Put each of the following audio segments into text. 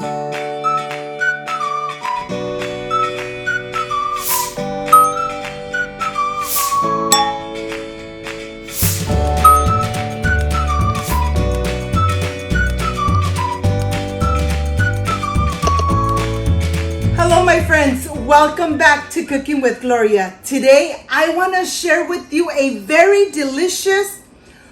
Hello my friends, welcome back to Cooking with Gloria. Today I want to share with you a very delicious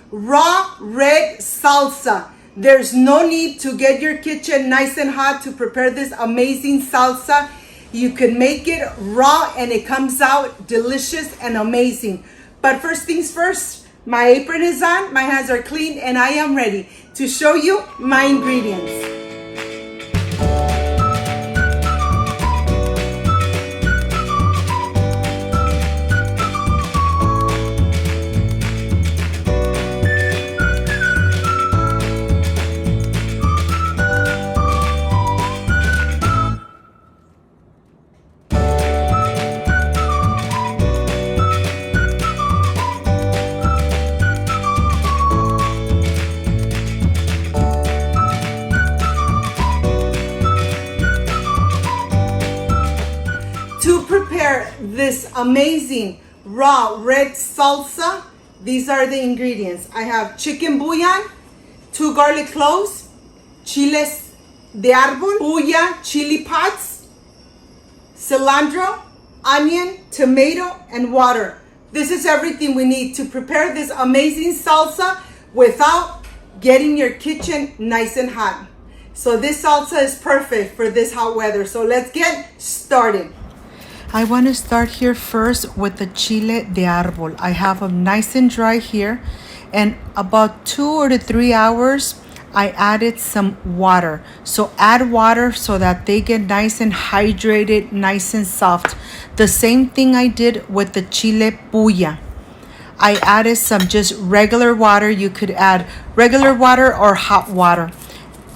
raw red salsa. There's no need to get your kitchen nice and hot to prepare this amazing salsa. You can make it raw and it comes out delicious and amazing. But first things first, my apron is on, my hands are clean, and I am ready to show you my ingredients. To prepare this amazing raw red salsa, these are the ingredients. I have chicken bouillon, 2 garlic cloves, chiles de árbol, puya, chili pods, cilantro, onion, tomato, and water. This is everything we need to prepare this amazing salsa without getting your kitchen nice and hot. So this salsa is perfect for this hot weather. So let's get started. I want to start here first with the chile de árbol. I have them nice and dry here, and about 2 to 3 hours I added some water. So add water so that they get nice and hydrated, nice and soft. The same thing I did with the chile puya. I added some just regular water. You could add regular water or hot water.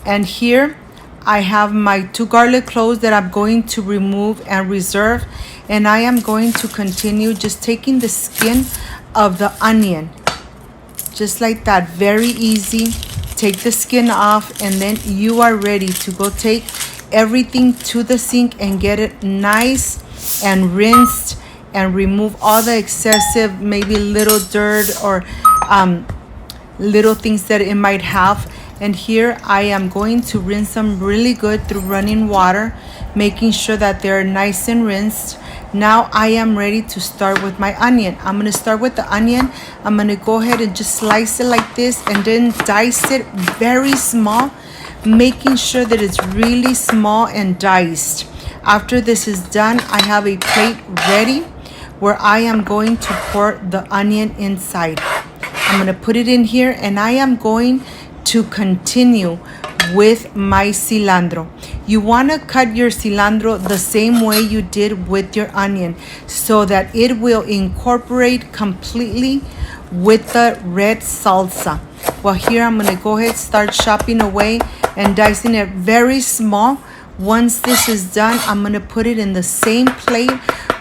And here I have my 2 garlic cloves that I'm going to remove and reserve, and I am going to continue just taking the skin of the onion, just like that, very easy. Take the skin off, and then you are ready to go take everything to the sink and get it nice and rinsed and remove all the excessive, maybe little dirt or little things that it might have. And here I am going to rinse them really good through running water, making sure that they're nice and rinsed. Now I am ready to start with my onion. I'm going to start with the onion. I'm going to go ahead and just slice it like this and then dice it very small, making sure that it's really small and diced. After this is done, I have a plate ready where I am going to pour the onion inside. I'm going to put it in here, and I am going to continue with my cilantro. You want to cut your cilantro the same way you did with your onion so that it will incorporate completely with the red salsa. Well, here I'm going to go ahead, start chopping away and dicing it very small. Once this is done, I'm going to put it in the same plate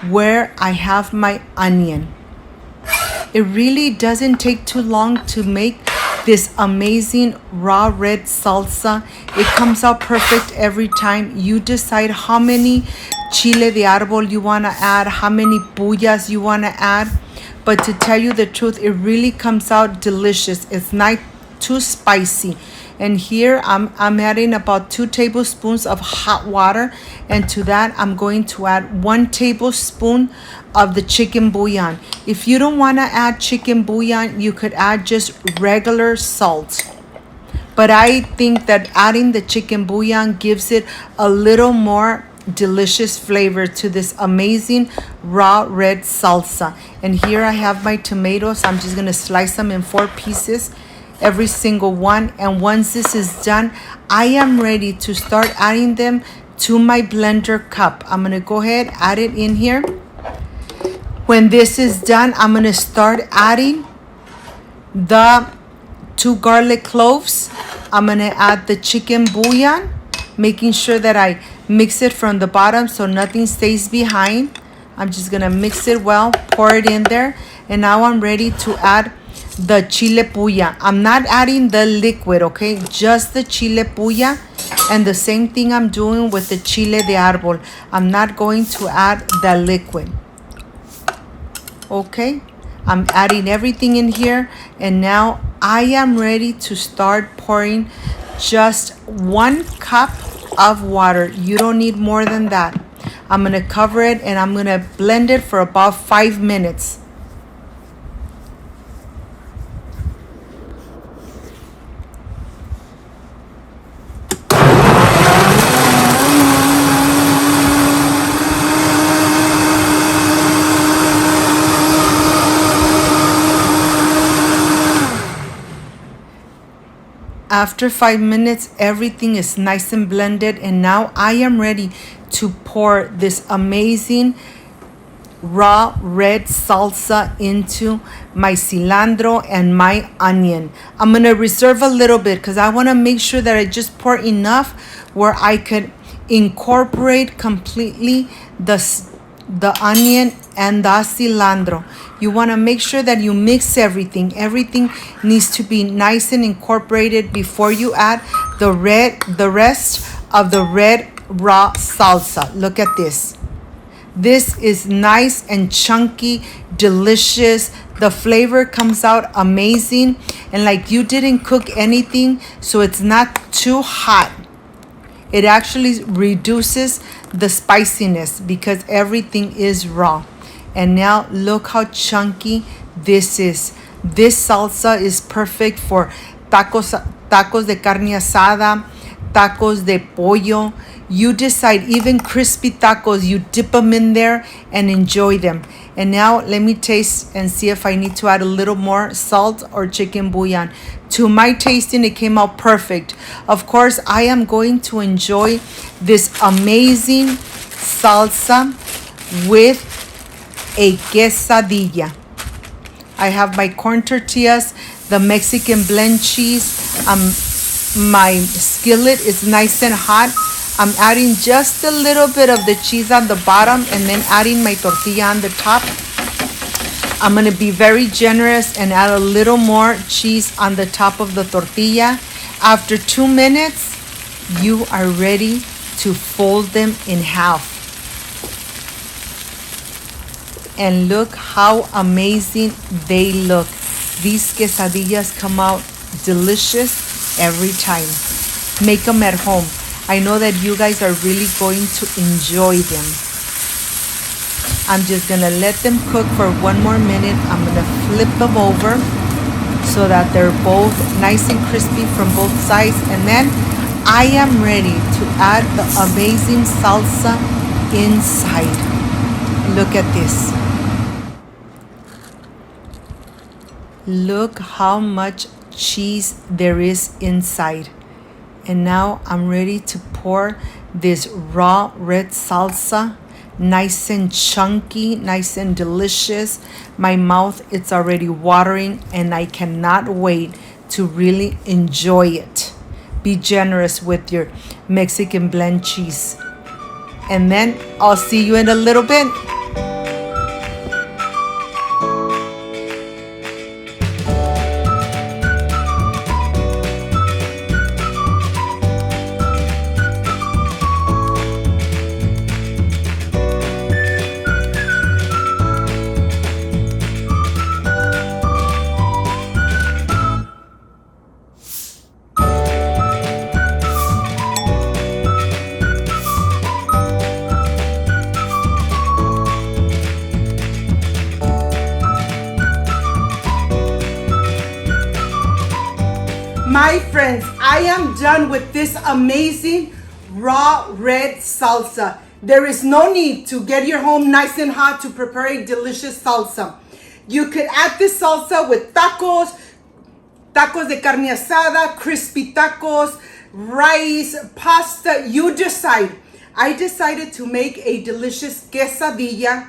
where I have my onion. It really doesn't take too long to make this amazing raw red salsa. It comes out perfect every time. You decide how many chile de árbol you want to add, how many puyas you want to add. But to tell you the truth, it really comes out delicious. It's not too spicy. And here I'm adding about 2 tablespoons of hot water, and to that I'm going to add 1 tablespoon of the chicken bouillon. If you don't want to add chicken bouillon, you could add just regular salt. But I think that adding the chicken bouillon gives it a little more delicious flavor to this amazing raw red salsa. And here I have my tomatoes. I'm just going to slice them in 4 pieces, every single one. And once this is done, I am ready to start adding them to my blender cup. I'm going to go ahead, add it in here. When this is done, I'm going to start adding the 2 garlic cloves. I'm going to add the chicken bouillon, making sure that I mix it from the bottom so nothing stays behind. I'm just going to mix it well, pour it in there. And now I'm ready to add the chile puya. I'm not adding the liquid, okay? Just the chile puya. And the same thing I'm doing with the chile de árbol. I'm not going to add the liquid. Okay? I'm adding everything in here. And now I am ready to start pouring just 1 cup of water. You don't need more than that. I'm going to cover it and I'm going to blend it for about 5 minutes. After 5 minutes, everything is nice and blended, and now I am ready to pour this amazing raw red salsa into my cilantro and my onion. I'm gonna reserve a little bit because I want to make sure that I just pour enough where I could incorporate completely the onion and the cilantro. You want to make sure that you mix everything. Everything needs to be nice and incorporated before you add the rest of the red raw salsa. Look at this. This is nice and chunky, delicious. The flavor comes out amazing, and like you didn't cook anything, so it's not too hot. It actually reduces the spiciness because everything is raw. And now look how chunky this is. This salsa is perfect for tacos de carne asada, tacos de pollo. You decide, even crispy tacos, you dip them in there and enjoy them. And now let me taste and see if I need to add a little more salt or chicken bouillon. To my tasting, it came out perfect. Of course, I am going to enjoy this amazing salsa with a quesadilla. I have my corn tortillas, the Mexican blend cheese. My skillet is nice and hot. I'm adding just a little bit of the cheese on the bottom and then adding my tortilla on the top. I'm going to be very generous and add a little more cheese on the top of the tortilla. After 2 minutes, you are ready to fold them in half. And look how amazing they look. These quesadillas come out delicious every time. Make them at home. I know that you guys are really going to enjoy them. I'm just gonna let them cook for 1 more minute. I'm gonna flip them over so that they're both nice and crispy from both sides. And then I am ready to add the amazing salsa inside. Look at this. Look how much cheese there is inside. And now I'm ready to pour this raw red salsa, nice and chunky, nice and delicious. My mouth, it's already watering and I cannot wait to really enjoy it. Be generous with your Mexican blend cheese. And then I'll see you in a little bit. My friends, I am done with this amazing raw red salsa. There is no need to get your home nice and hot to prepare a delicious salsa. You could add this salsa with tacos, tacos de carne asada, crispy tacos, rice, pasta, you decide. I decided to make a delicious quesadilla.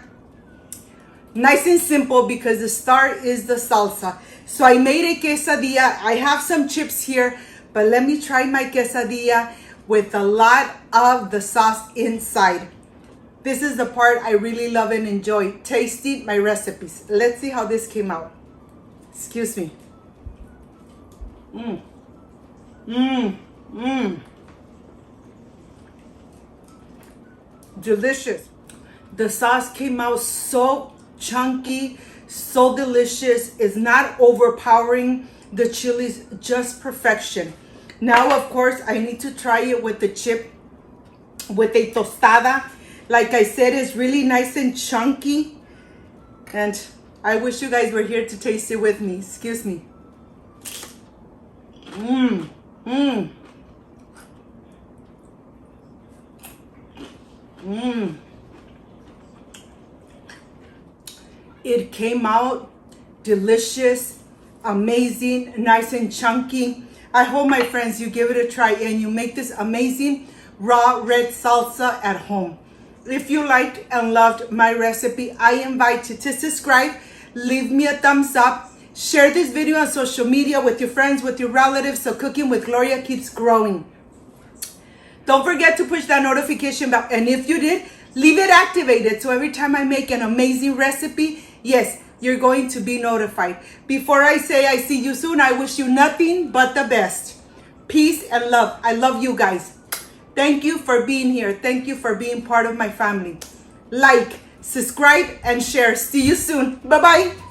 Nice and simple because the star is the salsa. So I made a quesadilla. I have some chips here, but let me try my quesadilla with a lot of the sauce inside. This is the part I really love and enjoy, tasting my recipes. Let's see how this came out. Excuse me. Mmm. Mmm. Mmm. Delicious. The sauce came out so chunky, so delicious. It's not overpowering. The chilies, just perfection. Now, of course, I need to try it with the chip, with a tostada. Like I said, it's really nice and chunky. And I wish you guys were here to taste it with me. Excuse me. Mmm. Mmm. Mmm. It came out delicious, amazing, nice and chunky. I hope, my friends, you give it a try and you make this amazing raw red salsa at home. If you liked and loved my recipe, I invite you to subscribe, leave me a thumbs up, share this video on social media with your friends, with your relatives, so Cooking with Gloria keeps growing. Don't forget to push that notification bell, and if you did, leave it activated so every time I make an amazing recipe, yes, you're going to be notified. Before I say I see you soon, I wish you nothing but the best. Peace and love. I love you guys. Thank you for being here. Thank you for being part of my family. Like, subscribe, and share. See you soon. Bye-bye.